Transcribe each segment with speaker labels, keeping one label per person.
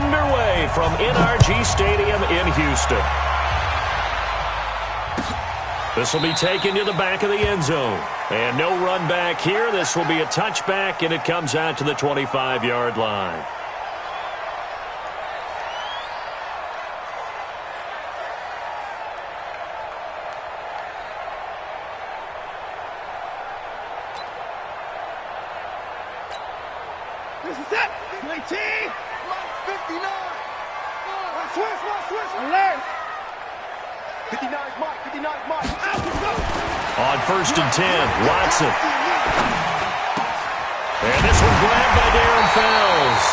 Speaker 1: underway from NRG Stadium in Houston. This will be taken to the back of the end zone. And no run back here. This will be a touchback, and it comes out to the 25-yard line.
Speaker 2: This is it. 19. 59. Switch. Alert. 59 is Mike. 59 is Mike.
Speaker 1: On 1st and 10, Watson. And this one grabbed by Darren Fells.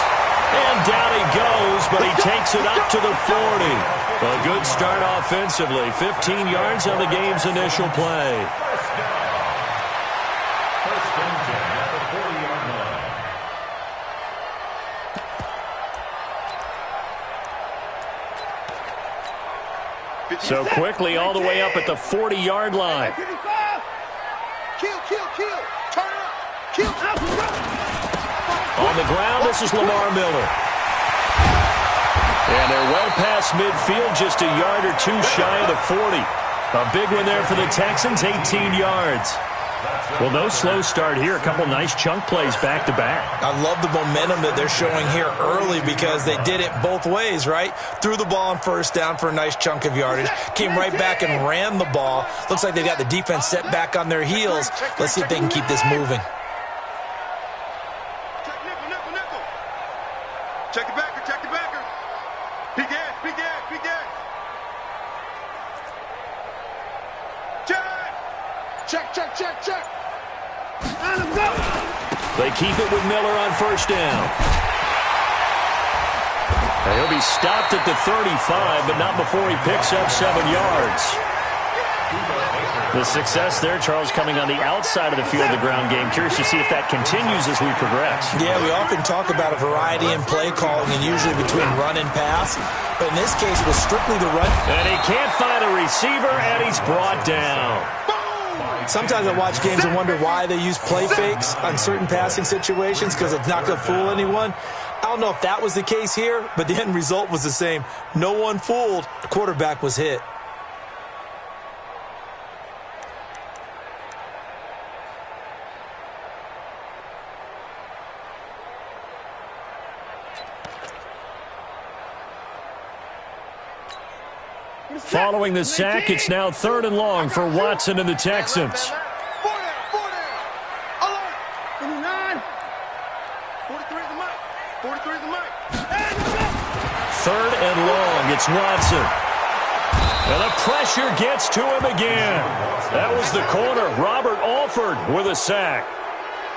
Speaker 1: And down he goes, but he takes it up to the 40. A good start offensively. 15 yards on the game's initial play. So quickly all the way up at the 40-yard line.
Speaker 2: Kill. Turn it up. Kill.
Speaker 1: On the ground, this is Lamar Miller. And they're well past midfield, just a yard or two shy of the 40. A big one there for the Texans, 18 yards. Well, no slow start here. A couple nice chunk plays back-to-back.
Speaker 3: I love the momentum that they're showing here early because they did it both ways, right? Threw the ball on 1st down for a nice chunk of yardage. Came right back and ran the ball. Looks like they got the defense set back on their heels. Let's see if they can keep this moving.
Speaker 2: Nickel. Check the backer. Big ass. Check. And let's go.
Speaker 1: They keep it with Miller on 1st down. And he'll be stopped at the 35, but not before he picks up 7 yards. The success there, Charles, coming on the outside of the field, the ground game. Curious to see if that continues as we progress.
Speaker 3: Yeah, we often talk about a variety in play calling and usually between run and pass. But in this case, was strictly the run.
Speaker 1: And he can't find a receiver, and he's brought down.
Speaker 3: Sometimes I watch games and wonder why they use play fakes on certain passing situations because it's not going to fool anyone. I don't know if that was the case here, but the end result was the same. No one fooled. The quarterback was hit.
Speaker 1: Following the sack, it's now 3rd and long for Watson and the Texans. 3rd and long, it's Watson. And the pressure gets to him again. That was the corner, Robert Alford, with a sack.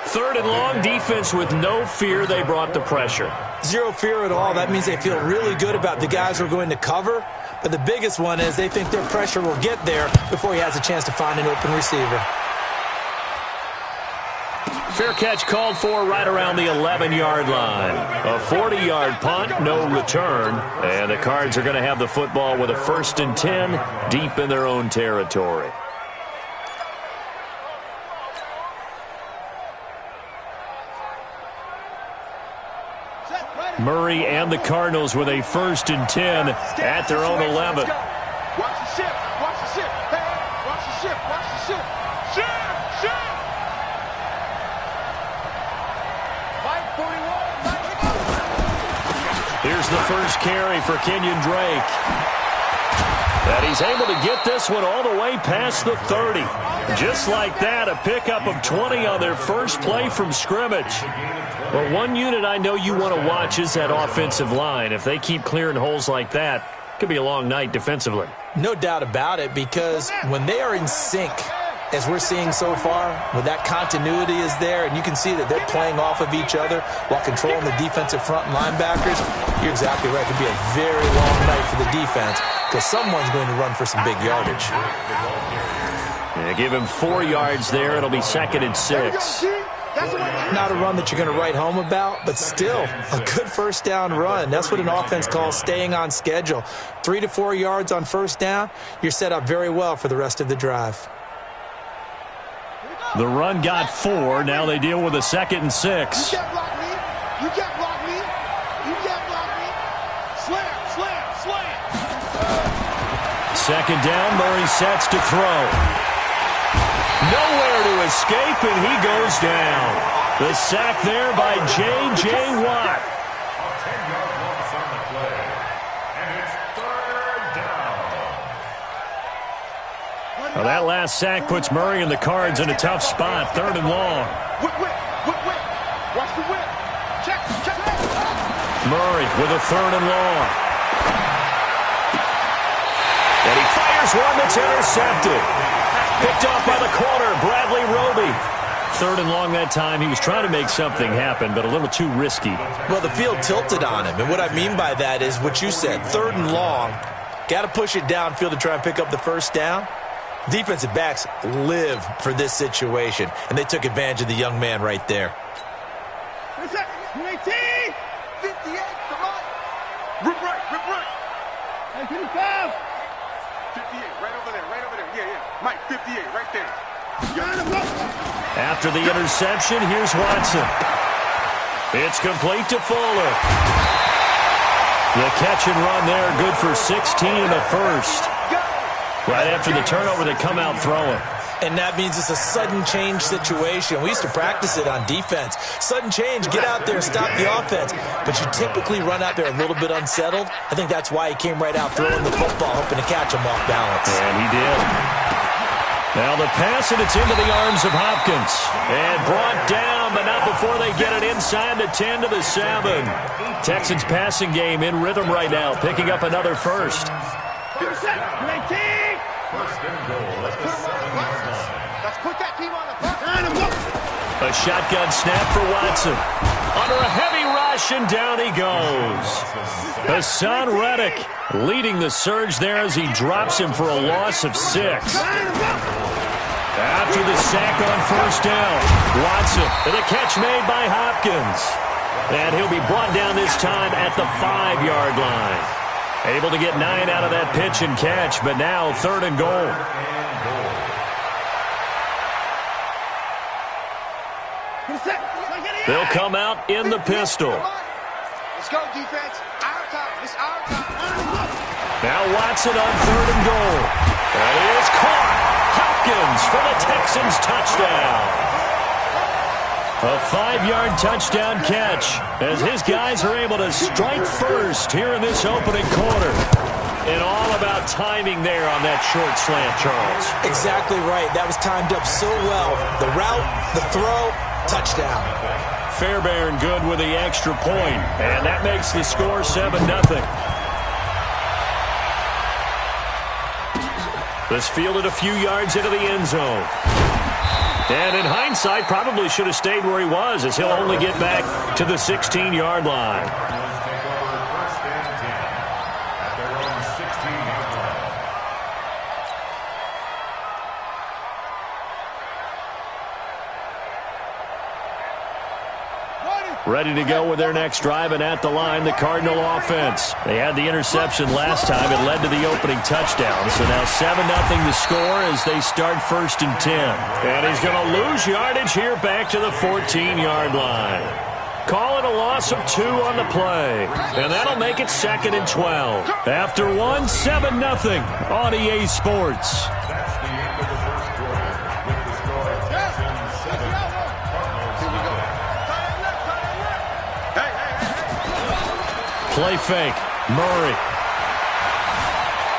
Speaker 1: 3rd and long, defense with no fear. They brought the pressure.
Speaker 3: Zero fear at all. That means they feel really good about the guys who are going to cover. But the biggest one is they think their pressure will get there before he has a chance to find an open receiver.
Speaker 1: Fair catch called for right around the 11-yard line. A 40-yard punt, no return. And the Cards are going to have the football with a 1st and 10 deep in their own territory. Murray and the Cardinals with a 1st and 10 at their own 11.
Speaker 2: Watch the shift. Hey, watch the shift. Shift. Mike 41.
Speaker 1: Here's the first carry for Kenyon Drake. And he's able to get this one all the way past the 30. Just like that, a pickup of 20 on their first play from scrimmage. But one unit I know you want to watch is that offensive line. If they keep clearing holes like that, it could be a long night defensively.
Speaker 3: No doubt about it, because when they are in sync, as we're seeing so far, when that continuity is there, and you can see that they're playing off of each other while controlling the defensive front linebackers, you're exactly right. It could be a very long night for the defense because someone's going to run for some big yardage.
Speaker 1: Yeah, give him 4 yards there. It'll be 2nd and 6.
Speaker 3: Not a run that you're going to write home about, but still a good 1st down run. That's what an offense calls staying on schedule. 3 to 4 yards on 1st down, you're set up very well for the rest of the drive.
Speaker 1: The run got 4. Now they deal with a 2nd and 6.
Speaker 2: You can't block me. You can't block me. You can't block me.
Speaker 1: second down, Murray sets to throw. Nowhere to escape, and he goes down. The sack there by J.J. Watt. Well, that last sack puts Murray and the Cards in a tough spot, 3rd and long.
Speaker 2: Whip. Watch the whip. Check.
Speaker 1: Murray with a 3rd and long. And he fires one that's intercepted. Picked off by the corner, Bradley Roby. 3rd and long that time. He was trying to make something happen, but a little too risky.
Speaker 3: Well, the field tilted on him, and what I mean by that is what you said, 3rd and long. Got to push it downfield to try and pick up the first down. Defensive backs live for this situation, and they took advantage of the young man right there.
Speaker 2: 58, come on. Rip right. 58, right over there. Yeah. Mike, 58, right there.
Speaker 1: After the interception, here's Watson. It's complete to Fuller. The catch and run there, good for 16 in the first. Right after the turnover, they come out throwing.
Speaker 3: And that means it's a sudden change situation. We used to practice it on defense. Sudden change, get out there, stop the offense. But you typically run out there a little bit unsettled. I think that's why he came right out throwing the football, hoping to catch him off balance.
Speaker 1: And he did. Now the pass, and it's into the arms of Hopkins. And brought down, but not before they get it inside the 10 to the 7. Texans passing game in rhythm right now, picking up another first.
Speaker 2: Let's put that team on the front.
Speaker 1: A shotgun snap for Watson. Under a heavy rush, and down he goes. Hassan Reddick leading the surge there as he drops him for a loss of 6. After the sack on first down, Watson, and a catch made by Hopkins. And he'll be brought down this time at the 5-yard line. Able to get 9 out of that pitch and catch, but now 3rd and goal. They'll come out in the pistol.
Speaker 2: Let's go, defense. Our time. It's our time.
Speaker 1: Now Watson on 3rd and goal. That is caught. Hopkins for the Texans touchdown. A 5-yard touchdown catch as his guys are able to strike first here in this opening quarter. And all about timing there on that short slant, Charles.
Speaker 3: Exactly right. That was timed up so well. The route, the throw, touchdown.
Speaker 1: Fairbairn good with the extra point, and that makes the score 7-0. This fielded a few yards into the end zone. And in hindsight, probably should have stayed where he was, as he'll only get back to the 16-yard line. Ready to go with their next drive, and at the line, the Cardinal offense. They had the interception last time. It led to the opening touchdown. So now 7-0 the score as they start 1st and 10. And he's going to lose yardage here back to the 14-yard line. Call it a loss of 2 on the play. And that'll make it 2nd and 12. After 7-0 on EA Sports. Play fake. Murray.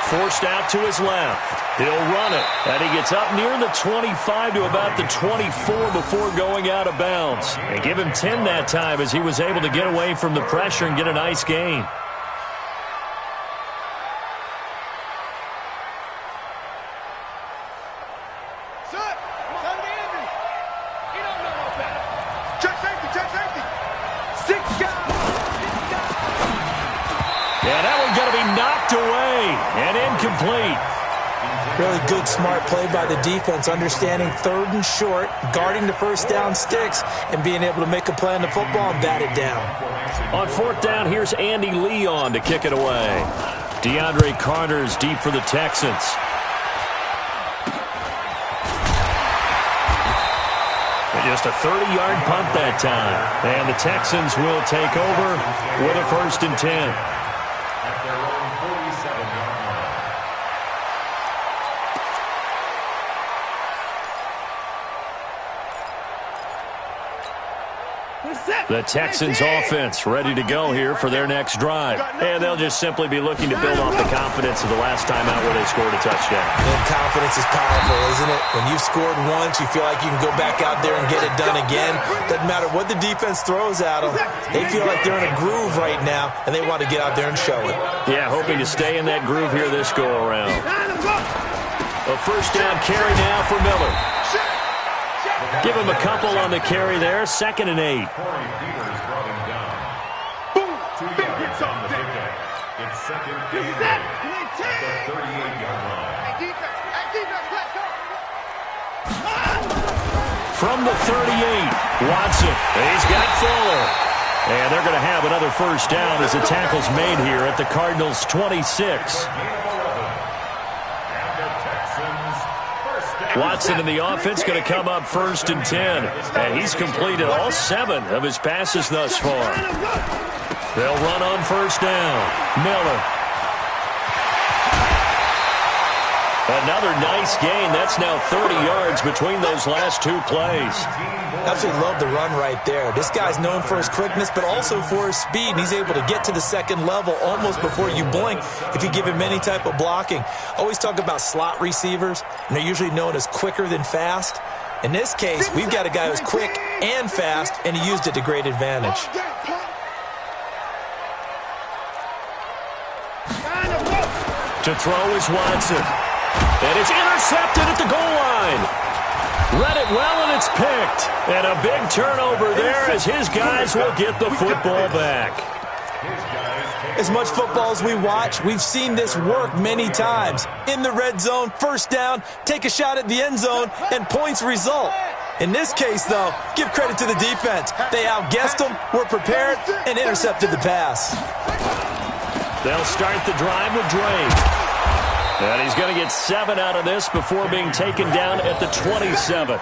Speaker 1: Forced out to his left. He'll run it. And he gets up near the 25 to about the 24 before going out of bounds. And give him 10 that time as he was able to get away from the pressure and get a nice gain.
Speaker 3: Really good, smart play by the defense, understanding 3rd and short, guarding the first down sticks, and being able to make a play on the football and bat it down.
Speaker 1: On 4th down, here's Andy Leon to kick it away. DeAndre Carter's deep for the Texans. And just a 30-yard punt that time. And the Texans will take over with a 1st and 10. The Texans offense ready to go here for their next drive. And they'll just simply be looking to build off the confidence of the last time out where they scored a touchdown.
Speaker 3: And confidence is powerful, isn't it? When you've scored once, you feel like you can go back out there and get it done again. Doesn't matter what the defense throws at them. They feel like they're in a groove right now, and they want to get out there and show it.
Speaker 1: Yeah, hoping to stay in that groove here this go-around. A first down carry now for Miller. Give him a couple on the carry there. 2nd and 8. From the 38, Watson. He's got Fuller. And they're going to have another first down as the tackle's made here at the Cardinals' 26. Watson in the offense going to come up 1st and 10. And he's completed all 7 of his passes thus far. They'll run on first down. Miller. Another nice gain. That's now 30 yards between those last 2 plays.
Speaker 3: Absolutely love the run right there. This guy's known for his quickness, but also for his speed. And he's able to get to the second level almost before you blink if you give him any type of blocking. Always talk about slot receivers, and they're usually known as quicker than fast. In this case, we've got a guy who's quick and fast, and he used it to great advantage.
Speaker 1: To throw is Watson. And it's intercepted at the goal line. Read it well, and it's picked. And a big turnover there as his guys will get the football back.
Speaker 3: As much football as we watch, we've seen this work many times. In the red zone, first down, take a shot at the end zone, and points result. In this case, though, give credit to the defense. They outguessed them, were prepared, and intercepted the pass.
Speaker 1: They'll start the drive with Drake. And he's going to get 7 out of this before being taken down at the 27.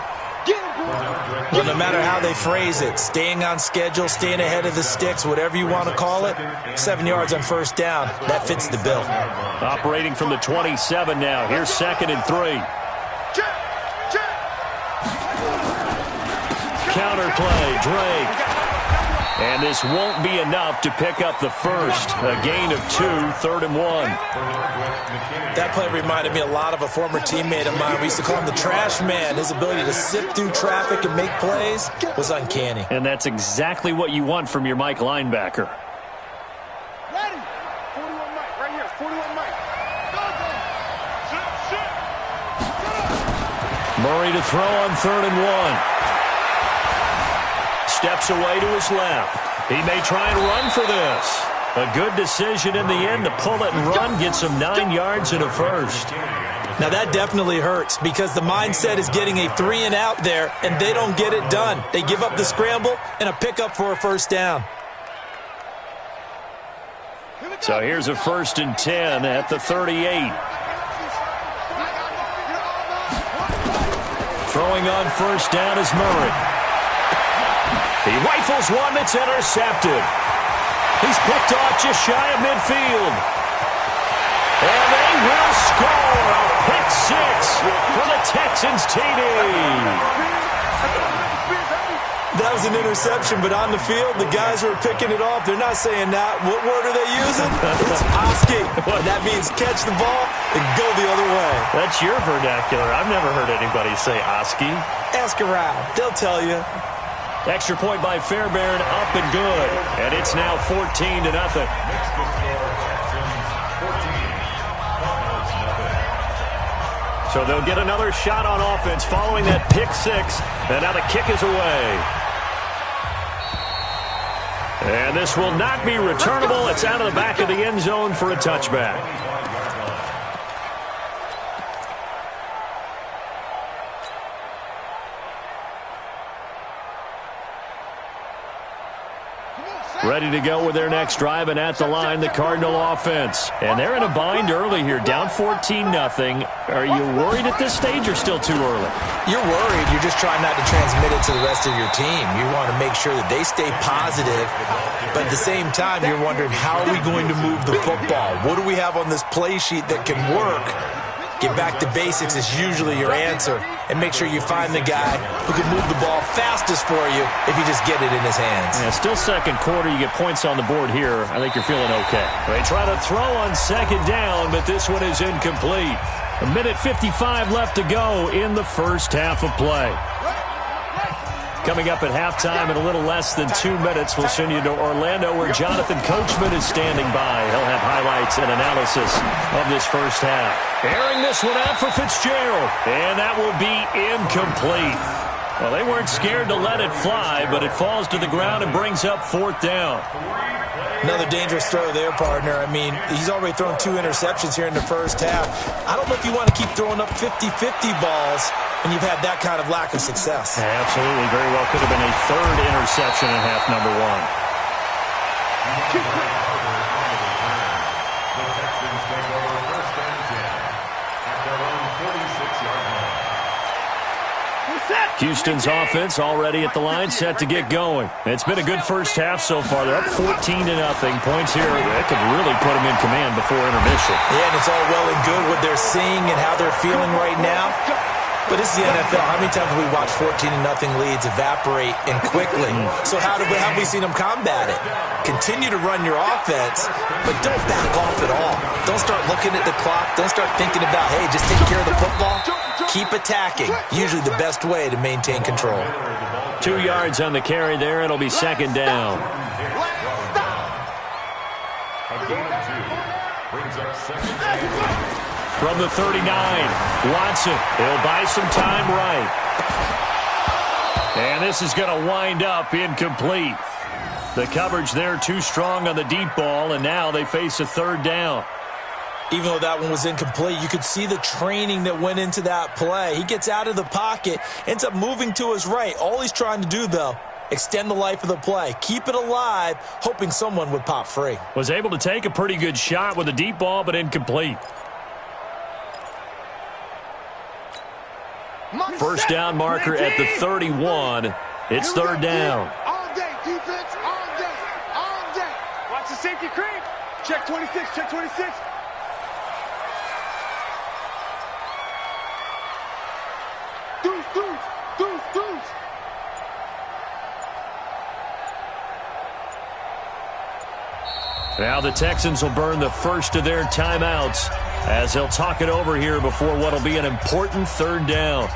Speaker 3: Well, no matter how they phrase it, staying on schedule, staying ahead of the sticks, whatever you want to call it, 7 yards on first down, that fits the bill.
Speaker 1: Operating from the 27 now. Here's 2nd and 3. Counterplay, Drake. And this won't be enough to pick up the first. A gain of 2, 3rd and 1.
Speaker 3: That play reminded me a lot of a former teammate of mine. We used to call him the trash man. His ability to sift through traffic and make plays was uncanny.
Speaker 1: And that's exactly what you want from your Mike linebacker.
Speaker 2: Ready. 41 Mike, right here. 41 Mike.
Speaker 1: Murray to throw on 3rd and 1. Steps away to his left. He may try and run for this. A good decision in the end to pull it and run, gets him 9 yards and a first.
Speaker 3: Now that definitely hurts because the mindset is getting a 3 and out there, and they don't get it done. They give up the scramble and a pickup for a first down.
Speaker 1: So here's a 1st and 10 at the 38. Throwing on first down is Murray. He rifles one that's intercepted. He's picked off just shy of midfield. And they will score a pick 6 for the Texans TD.
Speaker 3: That was an interception, but on the field, the guys who are picking it off, they're not saying that. What word are they using? It's Oski. And that means catch the ball and go the other way.
Speaker 1: That's your vernacular. I've never heard anybody say Oski.
Speaker 3: Ask around. They'll tell you.
Speaker 1: Extra point by Fairbairn, up and good. And it's now 14-0. So they'll get another shot on offense following that pick 6. And now the kick is away. And this will not be returnable. It's out of the back of the end zone for a touchback. Ready to go with their next drive, and at the line, the Cardinal offense. And they're in a bind early here, down 14-0. Are you worried at this stage or still too early?
Speaker 3: You're worried. You're just trying not to transmit it to the rest of your team. You want to make sure that they stay positive, but at the same time, you're wondering, how are we going to move the football? What do we have on this play sheet that can work? Get back to basics is usually your answer. And make sure you find the guy who can move the ball fastest for you if you just get it in his hands.
Speaker 1: Yeah, still second quarter. You get points on the board here. I think you're feeling okay. They try to throw on second down, but this one is incomplete. 1:55 left to go in the first half of play. Coming up at halftime in a little less than 2 minutes, we'll send you to Orlando where Jonathan Coachman is standing by. He'll have highlights and analysis of this first half. Airing this one out for Fitzgerald, and that will be incomplete. Well, they weren't scared to let it fly, but it falls to the ground and brings up fourth down.
Speaker 3: Another dangerous throw there, partner. I mean, he's already thrown 2 interceptions here in the first half. I don't know if you want to keep throwing up 50-50 balls when you've had that kind of lack of success.
Speaker 1: Yeah, absolutely. Very well could have been a third interception in half number 1. Houston's offense already at the line, set to get going. It's been a good first half so far. They're up 14-0. Points here that could really put them in command before intermission.
Speaker 3: Yeah, and it's all well and good what they're seeing and how they're feeling right now. But this is the NFL. How many times have we watched 14-0 leads evaporate and quickly? So how have we seen them combat it? Continue to run your offense, but don't back off at all. Don't start looking at the clock. Don't start thinking about, hey, just take care of the football. Keep attacking. Usually the best way to maintain control.
Speaker 1: 2 yards on the carry there. It'll be second down. From the 39, Watson. He'll buy some time right. And this is going to wind up incomplete. The coverage there too strong on the deep ball, and now they face a third down.
Speaker 3: Even though that one was incomplete, you could see the training that went into that play. He gets out of the pocket, ends up moving to his right. All he's trying to do, though, extend the life of the play. Keep it alive, hoping someone would pop free. Was able to take a pretty good shot with a deep ball, but incomplete.
Speaker 1: First down marker at the 31. It's third down.
Speaker 2: All day, defense, all day, all day. Watch the safety creep. Check 26, check 26. Deuce, deuce, deuce, deuce.
Speaker 1: Now the Texans will burn the first of their timeouts as they'll talk it over here before what will be an important third down.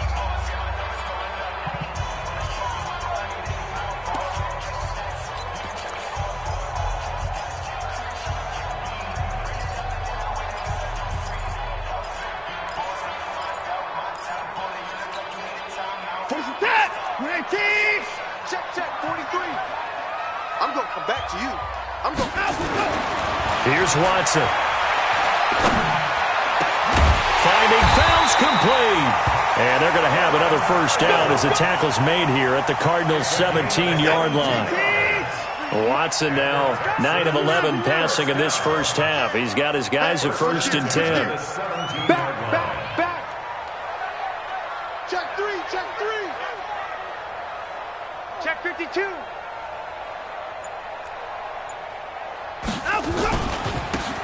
Speaker 1: Here's Watson. Finding fouls complete. And they're going to have another first down as the tackle's made here at the Cardinals' 17-yard line. Watson now 9 of 11 passing in this first half. He's got his guys at first and 10.
Speaker 2: Back. Check 3, check 3. Check 52.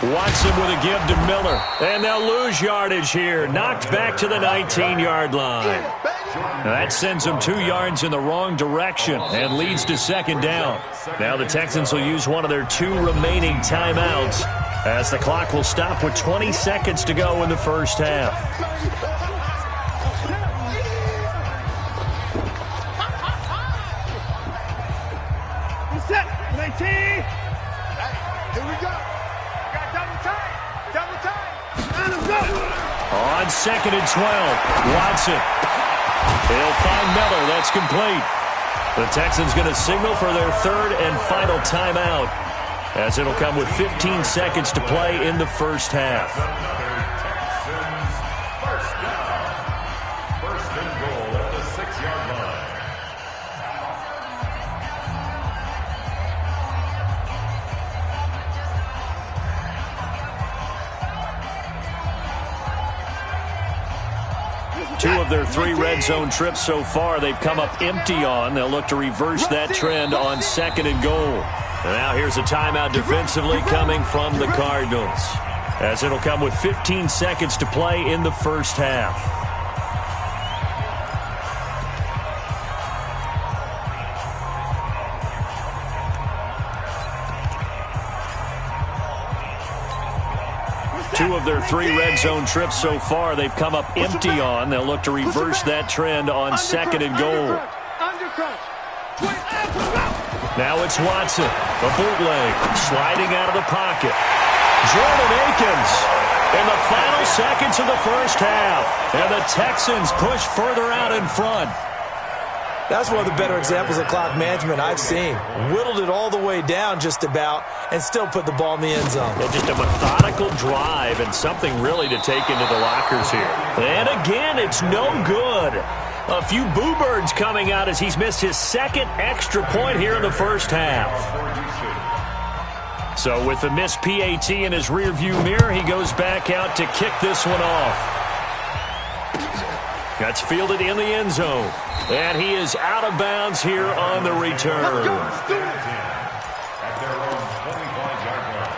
Speaker 1: Watson with a give to Miller. And they'll lose yardage here. Knocked back to the 19-yard line. That sends them 2 yards in the wrong direction and leads to second down. Now the Texans will use one of their 2 remaining timeouts as the clock will stop with 20 seconds to go in the first half.
Speaker 2: Reset, 19. Here we go. Got double time. Let him go.
Speaker 1: On second and 12, Watson. He'll find Miller. That's complete. The Texans going to signal for their third and final timeout as it'll come with 15 seconds to play in the first half.
Speaker 4: First and goal at the 6-yard line.
Speaker 1: Two of their 3 red zone trips so far they've come up empty on. They'll look to reverse that trend on second and goal. And now here's a timeout defensively coming from the Cardinals. as it'll come with 15 seconds to play in the first half. Two of their 3 red zone trips so far, they've come up empty on. They'll look to reverse that trend on second and goal. Now it's Watson, the bootleg, sliding out of the pocket. Jordan Akins in the final seconds of the first half. And the Texans push further out in front.
Speaker 3: That's one of the better examples of clock management I've seen. Whittled it all the way down just about and still put the ball in the end zone.
Speaker 1: Well, just a methodical drive and something really to take into the lockers here. And again, it's no good. A few boo birds coming out as he's missed his second extra point here in the first half. So with the missed PAT in his rearview mirror, he goes back out to kick this one off. That's fielded in the end zone. And he is out of bounds here on the return.
Speaker 4: At their own 25-yard line.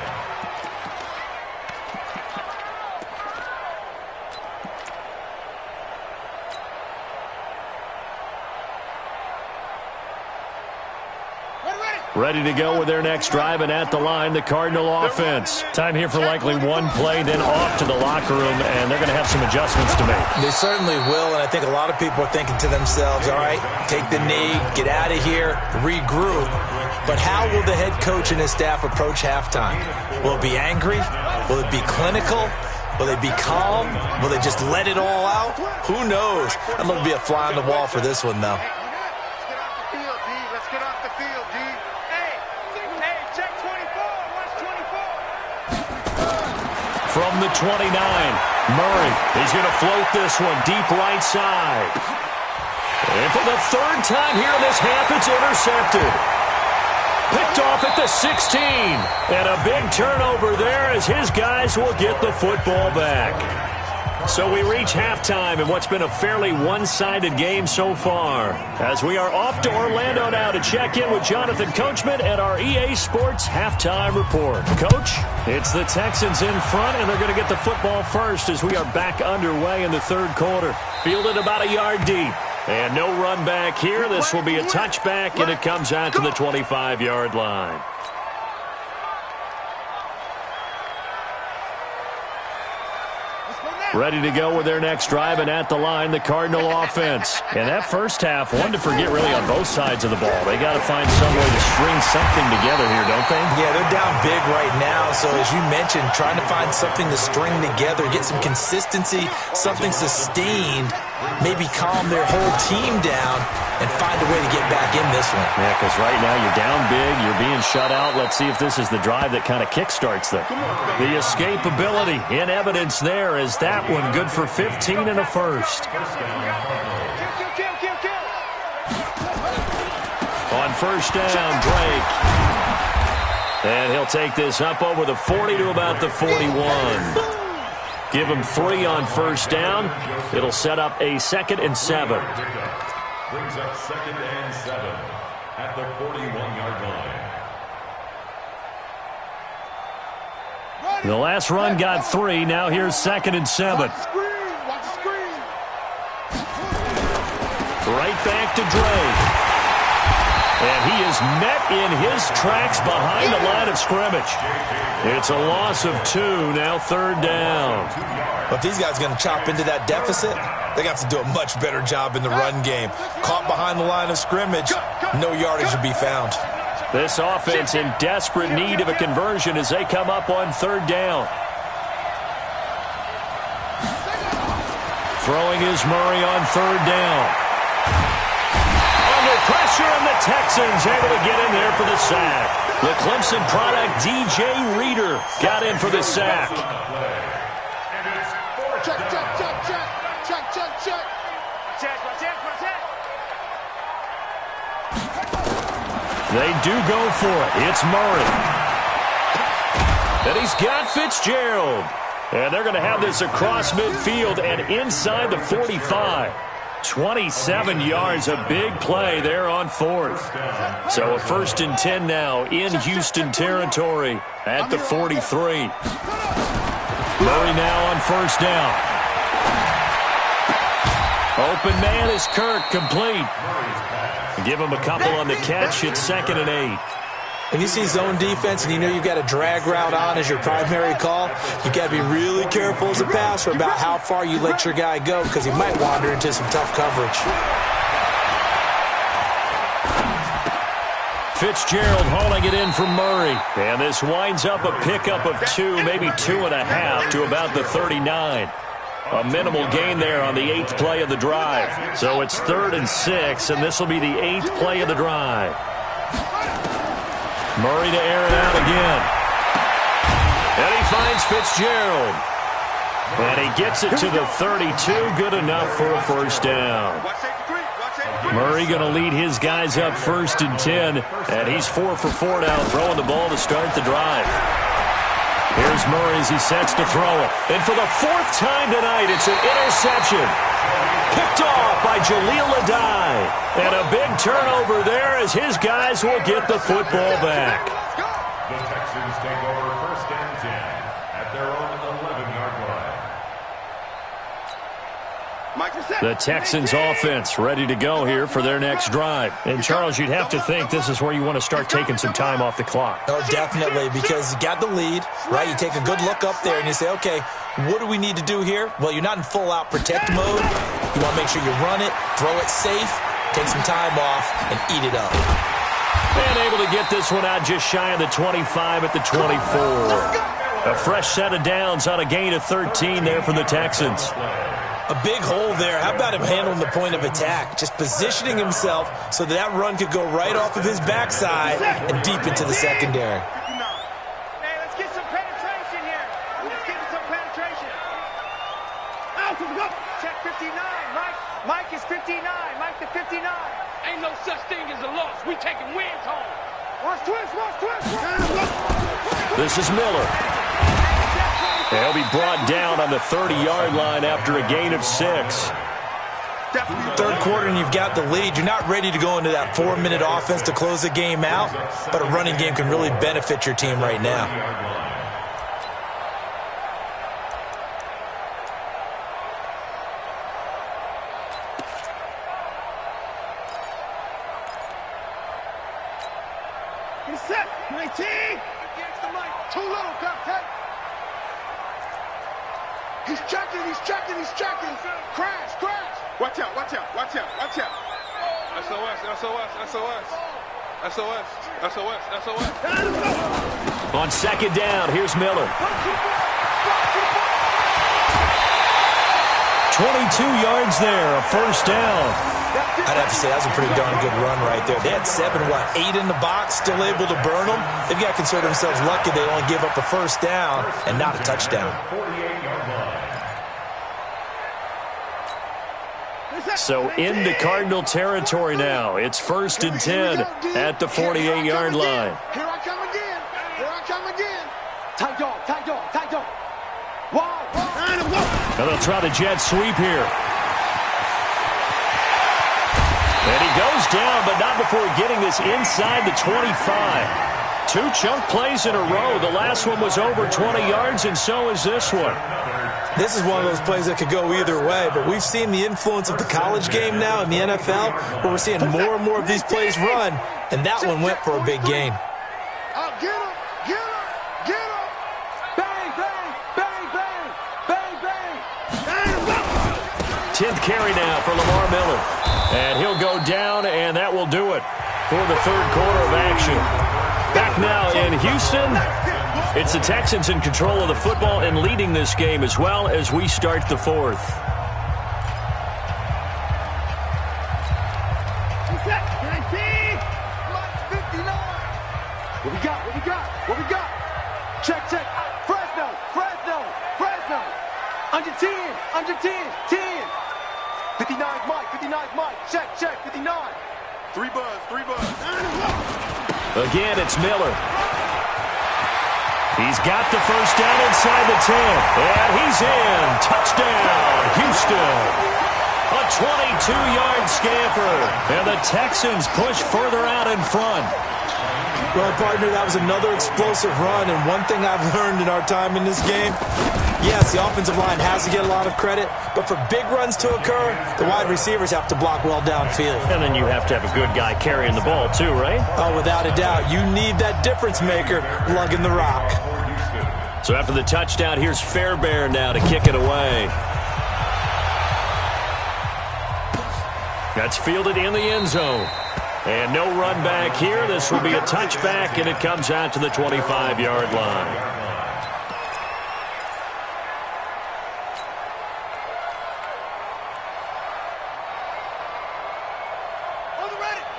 Speaker 1: Ready to go with their next drive, and at the line, the Cardinal offense. Time here for likely one play, then off to the locker room, and they're going to have some adjustments to make.
Speaker 3: They certainly will, and I think a lot of people are thinking to themselves, all right, take the knee, get out of here, regroup. But how will the head coach and his staff approach halftime? Will it be angry? Will it be clinical? Will they be calm? Will they just let it all out? Who knows? I'd love to be a fly on the wall for this one, though.
Speaker 1: From the 29, Murray is going to float this one deep right side. And for the third time here in this half, it's intercepted. Picked off at the 16. And a big turnover there as his guys will get the football back. So we reach halftime in what's been a fairly one-sided game so far. As we are off to Orlando now to check in with Jonathan Coachman at our EA Sports Halftime Report. Coach, it's the Texans in front, and they're going to get the football first as we are back underway in the third quarter. Fielded about a yard deep. And no run back here. This will be a touchback, and it comes out to the 25-yard line. Ready to go with their next drive, and at the line, the Cardinal offense. And that first half, one to forget really on both sides of the ball. They got to find some way to string something together here, don't they?
Speaker 3: Yeah, they're down big right now. So as you mentioned, trying to find something to string together, get some consistency, something sustained, maybe calm their whole team down and find a way to get back in this one.
Speaker 1: Yeah, because right now you're down big, you're being shut out. Let's see if this is the drive that kind of kickstarts them. The escapability in evidence there is that one good for 15 and a first. On first down, Drake. And he'll take this up over the 40 to about the 41. Give him 3 on first down. It'll set up a 2nd and 7.
Speaker 4: Brings up 2nd and 7 at the 41-yard line.
Speaker 1: The last run got 3. Now here's 2nd and 7. Right back to Drake. And he is met in his tracks behind the line of scrimmage. It's a loss of 2, now 3rd down.
Speaker 3: But if these guys are going to chop into that deficit, they got to do a much better job in the run game. Caught behind the line of scrimmage, no yardage to be found.
Speaker 1: This offense in desperate need of a conversion as they come up on 3rd down. Throwing is Murray on 3rd down. Under pressure, and the Texans able to get in there for the sack. The Clemson product, DJ Reader, got in for the sack.
Speaker 2: Check, check, check, check. Check, check, check.
Speaker 1: They do go for it. It's Murray. And he's got Fitzgerald. And they're going to have this across midfield and inside the 45. 27 yards, a big play there on 4th. So a 1st and 10 now in Houston territory at the 43. Murray now on first down. Open man is Kirk, complete. Give him a couple on the catch. It's 2nd and 8.
Speaker 3: When you see zone defense and you know you've got a drag route on as your primary call, you've got to be really careful as a passer about how far you let your guy go because he might wander into some tough coverage.
Speaker 1: Fitzgerald hauling it in from Murray. And this winds up a pickup of 2, maybe 2.5 to about the 39. A minimal gain there on the 8th play of the drive. So it's 3rd and 6, and this will be the 8th play of the drive. Murray to air it out again. And he finds Fitzgerald. And he gets it to the 32. Good enough for a first down. Murray going to lead his guys up 1st and 10. And he's 4 for 4 now, throwing the ball to start the drive. Here's Murray as he sets to throw it. And for the 4th time tonight, it's an interception. Picked off by Jaleel Adai. And a big turnover there as his guys will get the football back.
Speaker 4: The Texans take over 1st and 10 at their own 11-yard line.
Speaker 1: The Texans offense ready to go here for their next drive. And, Charles, you'd have to think this is where you want to start taking some time off the clock.
Speaker 3: Oh, definitely, because you got the lead, right? You take a good look up there and you say, okay, what do we need to do here? Well, you're not in full-out protect mode. You want to make sure you run it, throw it safe, take some time off, and eat it up.
Speaker 1: And able to get this one out just shy of the 25 at the 24. A fresh set of downs on a gain of 13 there for the Texans.
Speaker 3: A big hole there. How about him handling the point of attack? Just positioning himself so that that run could go right off of his backside and deep into the secondary.
Speaker 2: Hey, let's get some penetration here. Let's get some penetration. Check 59. Mike is 59. Mike the 59.
Speaker 5: Ain't no such thing as a loss. We taking wins home.
Speaker 2: Watch twist.
Speaker 1: This is Miller. He'll be brought down on the 30-yard line after a gain of 6.
Speaker 3: 3rd quarter and you've got the lead. You're not ready to go into that 4-minute offense to close the game out, but a running game can really benefit your team right now.
Speaker 2: He's set. 19. Against the mic. Too low, Captain. He's checking. Crash. Watch out. SOS.
Speaker 1: On 2nd down, here's Miller. 22 yards there, a first down.
Speaker 3: I'd have to say that was a pretty darn good run right there. They had 8 in the box, still able to burn them. They've got to consider themselves lucky they only give up a first down and not a touchdown.
Speaker 1: So into Cardinal territory now. It's 1st and 10 at the 48-yard line.
Speaker 2: Here I come again. Tight dog. Wide.
Speaker 1: And they'll try the jet sweep here. And he goes down, but not before getting this inside the 25. 2 chunk plays in a row. The last one was over 20 yards, and so is this one.
Speaker 3: This is one of those plays that could go either way, but we've seen the influence of the college game now in the NFL, where we're seeing more and more of these plays run, and that one went for a big gain.
Speaker 2: Get him. Bang.
Speaker 1: 10th carry now for Lamar Miller. And he'll go down, and that will do it for the 3rd quarter of action. Back now in Houston. It's the Texans in control of the football and leading this game as well as we start the 4th.
Speaker 2: What we got? Check. Fresno. Under 10. 10. 59's Mike. Check. 59. 3 buzz.
Speaker 1: Again, it's Miller. He's got the first down inside the 10. And he's in. Touchdown, Houston. A 22-yard scamper. And the Texans push further out in front.
Speaker 3: Well, partner, that was another explosive run. And one thing I've learned in our time in this game, Yes, the offensive line has to get a lot of credit, but for big runs to occur, the wide receivers have to block well downfield.
Speaker 1: And then you have to have a good guy carrying the ball too, right?
Speaker 3: Oh, without a doubt. You need that difference maker lugging the rock.
Speaker 1: So after the touchdown, here's Fairbairn now to kick it away. That's fielded in the end zone. And no run back here. This will be a touchback, and it comes out to the 25-yard line.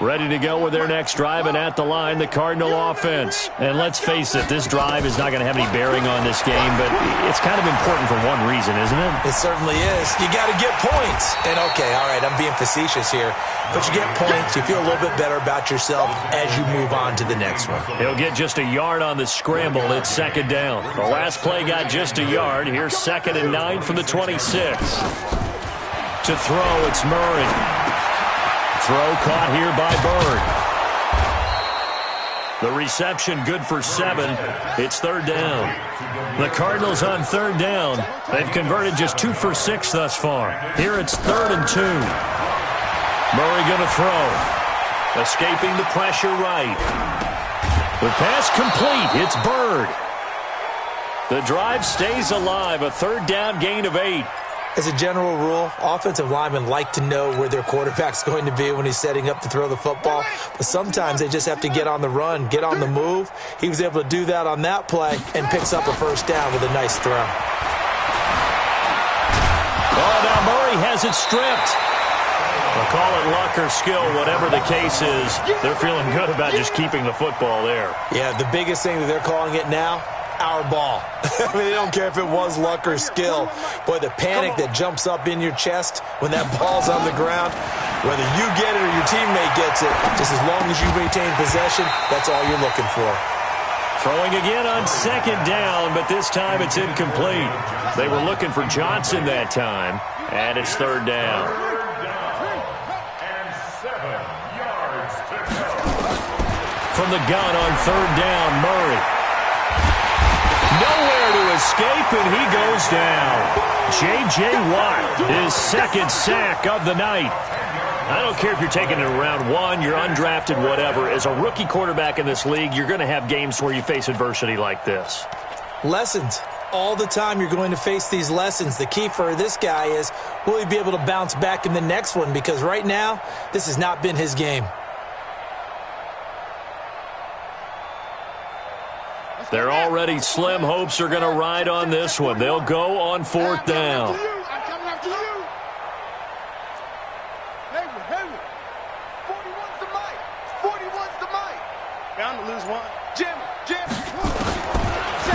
Speaker 1: Ready to go with their next drive, and at the line, the Cardinal offense. And let's face it, this drive is not going to have any bearing on this game, but it's kind of important for one reason, isn't it?
Speaker 3: It certainly is. You got to get points. And, okay, all right, I'm being facetious here, but you get points, you feel a little bit better about yourself as you move on to the next one.
Speaker 1: He'll get just a yard on the scramble. It's second down. The last play got just a yard. Here's 2nd and 9 from the 26. To throw, it's Murray. Throw caught here by Bird. The reception good for 7. It's 3rd down. The Cardinals on 3rd down. They've converted just 2 for 6 thus far. Here it's 3rd and 2. Murray going to throw. Escaping the pressure right. The pass complete. It's Bird. The drive stays alive. A 3rd down gain of 8.
Speaker 3: As a general rule, offensive linemen like to know where their quarterback's going to be when he's setting up to throw the football. But sometimes they just have to get on the run, get on the move. He was able to do that on that play and picks up a 1st down with a nice throw.
Speaker 1: Oh, now Murray has it stripped. They'll call it luck or skill, whatever the case is. They're feeling good about just keeping the football there.
Speaker 3: Yeah, the biggest thing that they're calling it now, our ball. I mean, they don't care if it was luck or skill. Boy, the panic that jumps up in your chest when that ball's on the ground, whether you get it or your teammate gets it, just as long as you maintain possession, that's all you're looking for.
Speaker 1: Throwing again on 2nd down, but this time it's incomplete. They were looking for Johnson that time, and it's 3rd down.
Speaker 4: And 7 yards to go.
Speaker 1: From the gun on 3rd down, Murray. Nowhere to escape, and he goes down. J.J. Watt, his 2nd sack of the night. I don't care if you're taking it in round 1, you're undrafted, whatever. As a rookie quarterback in this league, you're going to have games where you face adversity like this.
Speaker 3: Lessons. All the time you're going to face these lessons. The key for this guy is, will he be able to bounce back in the next one? Because right now, this has not been his game.
Speaker 1: They're already slim hopes are going to ride on this one. They'll go on 4th down.
Speaker 2: I'm coming after you. Hayward. 41's the mic. 41's the mic. Bound to lose one. Jim.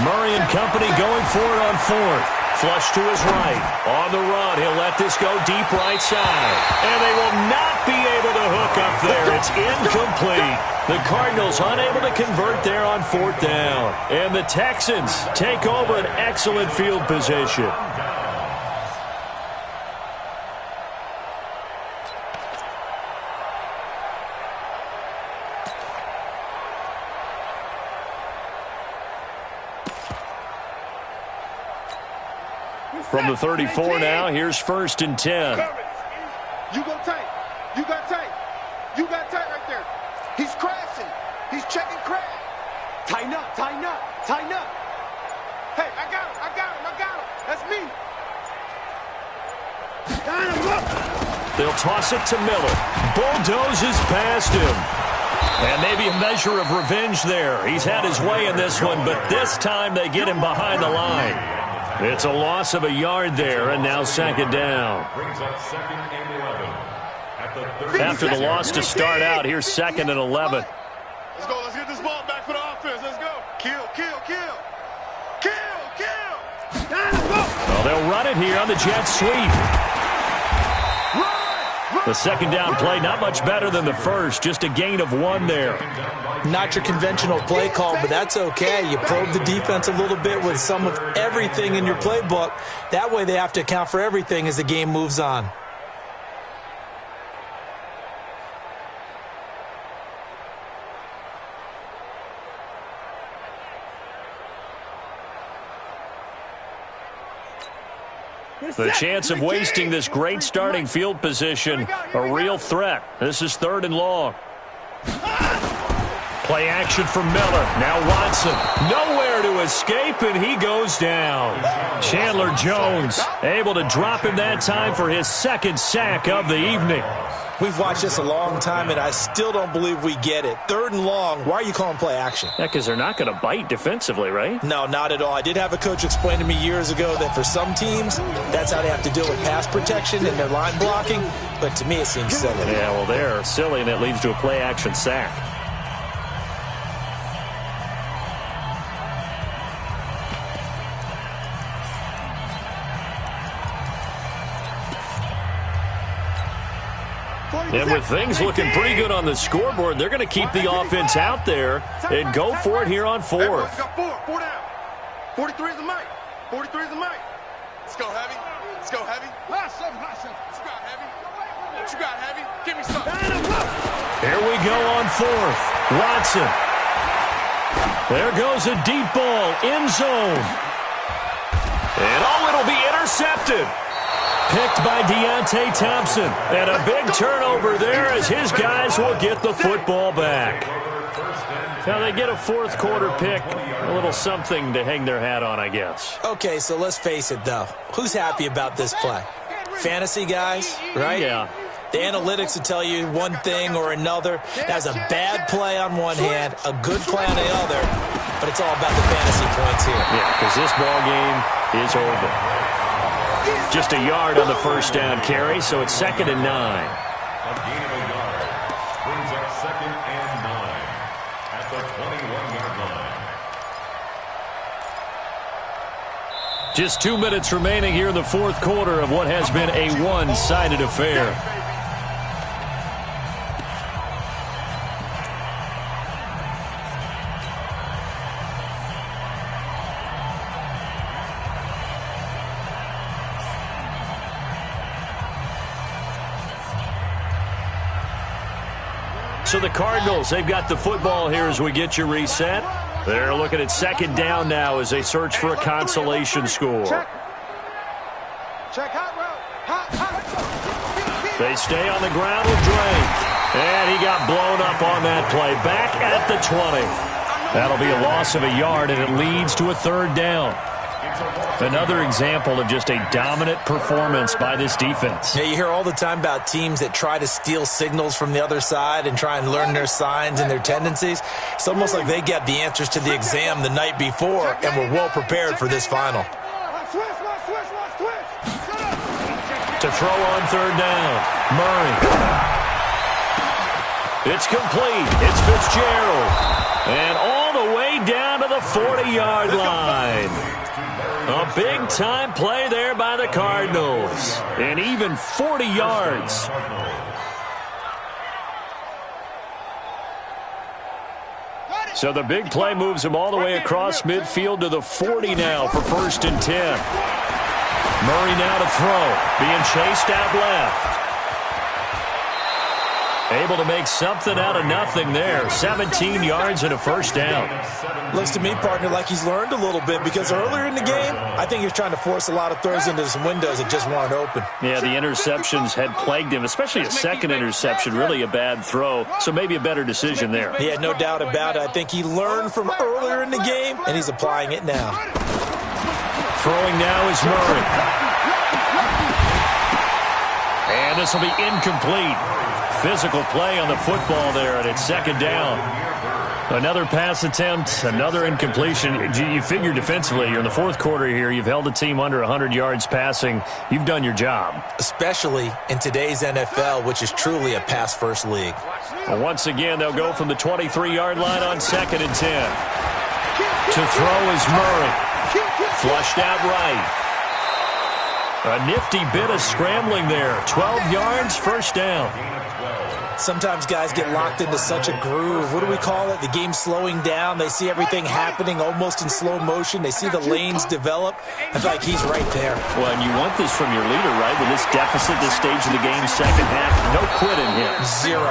Speaker 1: Murray and company going for it on 4th. Flush to his right. On the run, he'll let this go deep right side. And they will not be able to hook up there. It's incomplete. The Cardinals unable to convert there on 4th down. And the Texans take over an excellent field position. From the 34 now, here's 1st and 10.
Speaker 2: You go tight. You got tight. You got tight right there. He's crashing. He's checking crash. Tighten up. Hey, I got him. That's me. Got him, look.
Speaker 1: They'll toss it to Miller. Bulldozes past him. And maybe a measure of revenge there. He's had his way in this one, but this time they get him behind the line. It's a loss of a yard there, and now 2nd down.
Speaker 4: Brings up 2nd and 11. At the
Speaker 1: After the loss to start out, here's 2nd and 11.
Speaker 2: Let's go. Let's get this ball back for the offense. Let's go. Kill. Got him, go.
Speaker 1: Well, they'll run it here on the jet sweep. The 2nd down play, not much better than the first, just a gain of 1 there.
Speaker 3: Not your conventional play call, but that's okay. You probe the defense a little bit with some of everything in your playbook. That way they have to account for everything as the game moves on.
Speaker 1: The chance of wasting this great starting field position, a real threat. This is 3rd and long. Play action from Miller. Now Watson. Nowhere to escape, and he goes down. Chandler Jones able to drop him that time for his 2nd sack of the evening.
Speaker 3: We've watched this a long time, and I still don't believe we get it. 3rd and long. Why are you calling play action?
Speaker 1: Yeah, because they're not going to bite defensively, right?
Speaker 3: No, not at all. I did have a coach explain to me years ago that for some teams, that's how they have to deal with pass protection and their line blocking. But to me, it seems silly.
Speaker 1: Yeah, well, they're silly, and it leads to a play action sack. And with things looking pretty good on the scoreboard, they're going to keep the offense out there and go for it here on 4th.
Speaker 2: Four down. 43 is the mic. 43 is the mic. Let's go, Heavy. Let's go, Heavy. What you got, Heavy? What you got, Heavy? Give me something.
Speaker 1: Here we go on 4th. Watson. There goes a deep ball. End zone. And it'll be intercepted. Picked by Deontay Thompson. And a big turnover there as his guys will get the football back. Now they get a 4th quarter pick. A little something to hang their hat on, I guess.
Speaker 3: Okay, so let's face it, though. Who's happy about this play? Fantasy guys, right?
Speaker 1: Yeah.
Speaker 3: The analytics will tell you one thing or another. That's a bad play on one hand, a good play on the other, but it's all about the fantasy points here.
Speaker 1: Yeah, because this ball game is over. Just a yard on the 1st down carry, so it's 2nd and 9.
Speaker 4: A gain of a yard brings up 2nd and 9 at the 21-yard line.
Speaker 1: Just 2 minutes remaining here in the 4th quarter of what has been a one-sided affair. So the Cardinals, they've got the football here as we get you reset. They're looking at 2nd down now as they search for a consolation score.
Speaker 2: Check hot route.
Speaker 1: They stay on the ground with Drake. And he got blown up on that play. Back at the 20. That'll be a loss of a yard, and it leads to a 3rd down. Another example of just a dominant performance by this defense.
Speaker 3: Yeah, you hear all the time about teams that try to steal signals from the other side and try and learn their signs and their tendencies. It's almost like they get the answers to the exam the night before and were well prepared for this final.
Speaker 1: To throw on 3rd down, Murray. It's complete. It's Fitzgerald. And all the way down to the 40-yard line. A big-time play there by the Cardinals. And even 40 yards. So the big play moves him all the way across midfield to the 40 now for 1st and 10. Murray now to throw. Being chased out left. Able to make something out of nothing there. 17 yards and a 1st down.
Speaker 3: Looks to me, partner, like he's learned a little bit because earlier in the game, I think he was trying to force a lot of throws into some windows that just weren't open.
Speaker 1: Yeah, the interceptions had plagued him, especially a 2nd interception, really a bad throw. So maybe a better decision there.
Speaker 3: Yeah, no doubt about it. I think he learned from earlier in the game, and he's applying it now.
Speaker 1: Throwing now is Murray. And this will be incomplete. Physical play on the football there, and it's 2nd down. Another pass attempt, another incompletion. You figure defensively, you're in the 4th quarter here. You've held the team under 100 yards passing. You've done your job.
Speaker 3: Especially in today's NFL, which is truly a pass-first league.
Speaker 1: Well, once again, they'll go from the 23-yard line on 2nd and 10. To throw is Murray. Flushed out right. A nifty bit of scrambling there. 12 yards, 1st down.
Speaker 3: Sometimes guys get locked into such a groove. What do we call it? The game's slowing down. They see everything happening almost in slow motion. They see the lanes develop. I feel like he's right there.
Speaker 1: Well, and you want this from your leader, right? With this deficit, this stage of the game, 2nd half, no quit in him.
Speaker 3: 0.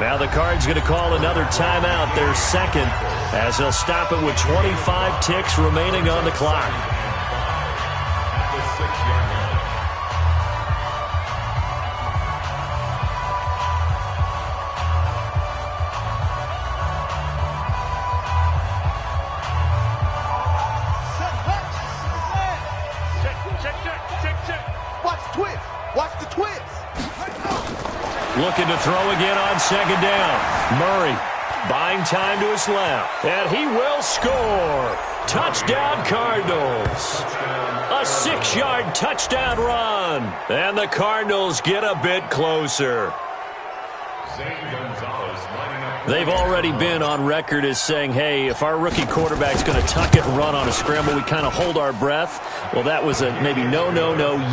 Speaker 1: Now the Cards going to call another timeout, their 2nd, as they'll stop it with 25 ticks remaining on the clock.
Speaker 4: At the 6-yard
Speaker 1: looking to throw again on second down. Murray buying time to his left, and he will score. Touchdown, Cardinals. A 6-yard touchdown run, and the Cardinals get a bit closer. They've already been on record as saying, hey, if our rookie quarterback's going to tuck it and run on a scramble, we kind of hold our breath. Well, that was a maybe no,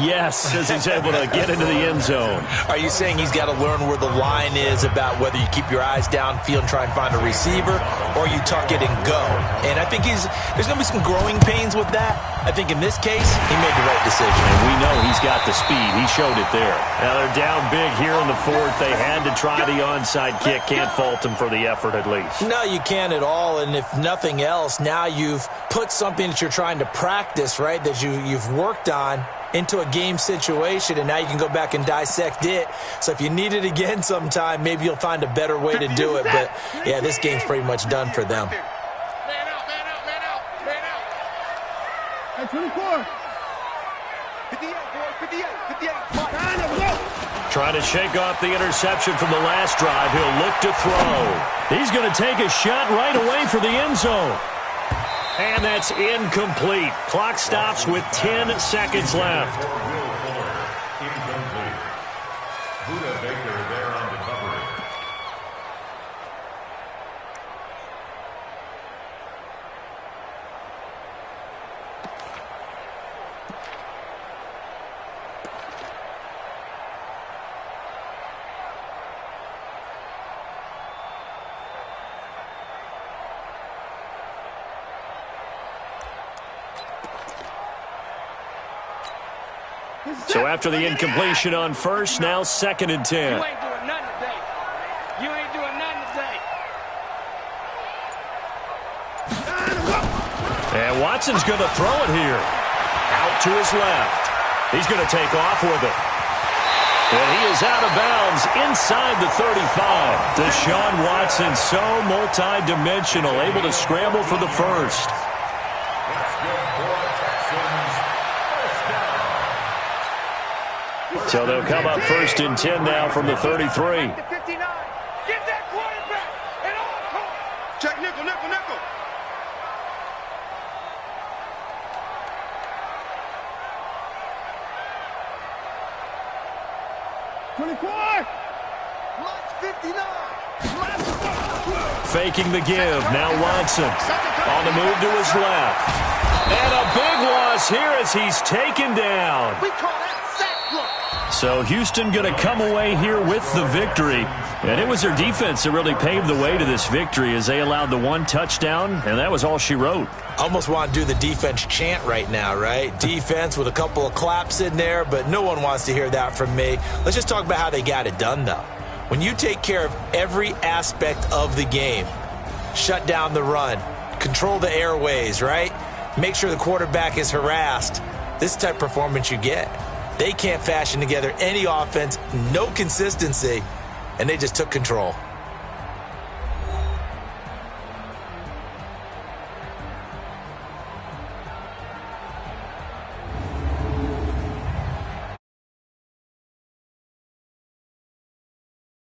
Speaker 1: yes, as he's able to get into the end zone.
Speaker 3: Are you saying he's got to learn where the line is about whether you keep your eyes downfield and try and find a receiver, or you tuck it and go? And I think there's going to be some growing pains with that. I think in this case, he made the right decision.
Speaker 1: And we know he's got the speed. He showed it there. Now they're down big here in the fourth. They had to try the onside kick. Can't fault him for the effort at least.
Speaker 3: No, you can't at all. And if nothing else, now you've put something that you're trying to practice, right, that you've worked on into a game situation, and now you can go back and dissect it. So if you need it again sometime, maybe you'll find a better way to do it. But, yeah, this game's pretty much done for them.
Speaker 2: Man out. 24. 58, boy, 58.
Speaker 1: Trying to shake off the interception from the last drive. He'll look to throw. He's going to take a shot right away for the end zone. And that's incomplete. Clock stops with 10 seconds left.
Speaker 4: Incomplete. Buda Baker there on the cover.
Speaker 1: So after the incompletion on first, now 2nd and 10.
Speaker 5: You ain't doing nothing today. You ain't doing nothing today.
Speaker 1: And Watson's going to throw it here. Out to his left. He's going to take off with it. And he is out of bounds inside the 35. Deshaun Watson, so multi-dimensional, able to scramble for the first. So they'll come up 1st and 10 now from the 33.
Speaker 5: Get that quarterback at all costs.
Speaker 2: Check nickel. 24. 59.
Speaker 1: Faking the give. Now Watson on the move to his left. And a big loss here as he's taken down.
Speaker 2: We call that sack block.
Speaker 1: So Houston going to come away here with the victory. And it was their defense that really paved the way to this victory as they allowed the 1 touchdown, and that was all she wrote.
Speaker 3: Almost want to do the defense chant right now, right? Defense with a couple of claps in there, but no one wants to hear that from me. Let's just talk about how they got it done, though. When you take care of every aspect of the game, shut down the run, control the airways, right? Make sure the quarterback is harassed. This type of performance you get. They can't fashion together any offense, no consistency, and they just took control.